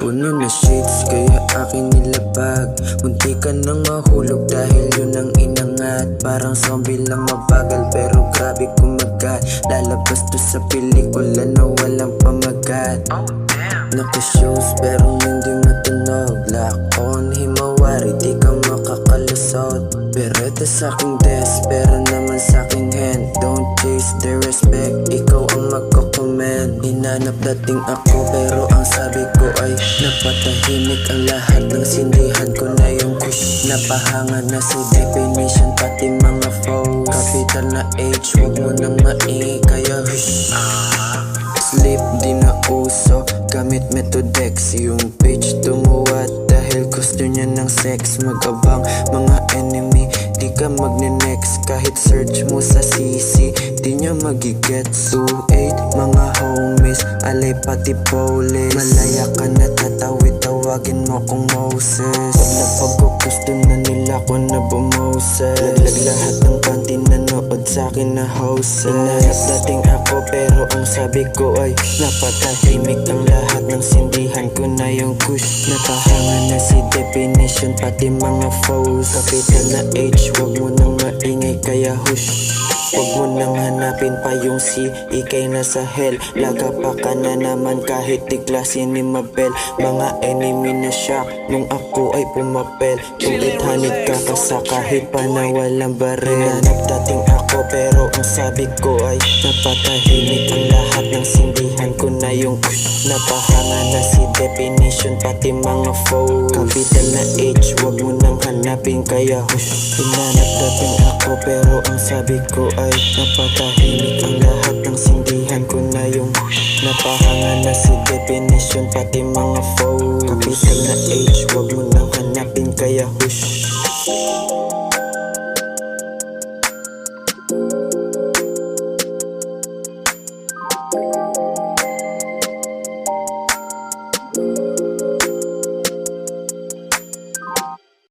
Puno na shades kaya aking nilabag. Munti ka nang mahulog dahil yun ang inangat. Parang zombie lang mabagal pero grabe kumagat. Lalabas to sa pelikula na walang pamagat. Naka-shows pero hindi matunog. Lock on, himawari, di ka makakalusot. Bereta sa aking desk, pero naman sa aking hand. Don't chase the respect, ikaw ang magko-comment. Hinanap dating ako pero ang sabi ko ay napatahimik ang lahat ng sindihan ko na yung kush. Napahanga na si definition pati mga foes. Capital na H, wag mo nang maingay kaya hush. Sleep di na uso, gamit Methodex. Yung page tumuwat dahil gusto niya ng sex. Magabang mga enemy, di ka magne-next. Kahit search mo sa CC, di niya magigets. 2-8, mga homies, alay pati police. Malaya ka na tatawid, tawagin mo kong Moses. Pag napag-gusto na nila ko na bumoses. Laglag lahat ng panty nanood sa'kin na houses. Inanap dating ako pero ang sabi ko ay napatahimik ang lahat ng sindihan ko na yung kush. Napahanga na si definition pati mga foes. Capital na H, wag mo nang maingay kaya hush. Wag mo nang hanapin pa yung si ikay na sa hell. Laga pa ka na naman kahit di klase ni Mabel. Mga enemy na shock nung ako ay pumapel. Ulit hanid ka sa kahit pa na walang baril. Hinanap dating ako pero ang sabi ko ay napatahimik ang lahat ng sindihan ko na yung kush. Napahanga na si definition pati mga foes. Capital na H, wag mo nang hanapin kaya hush. Hinanap dating ako pero ang sabi ko ay napatahimik ang lahat ng sindihan ko na yung kush. Napahanga na si definition pati mga foes. Capital na H, wag mo nang hanapin kaya hush.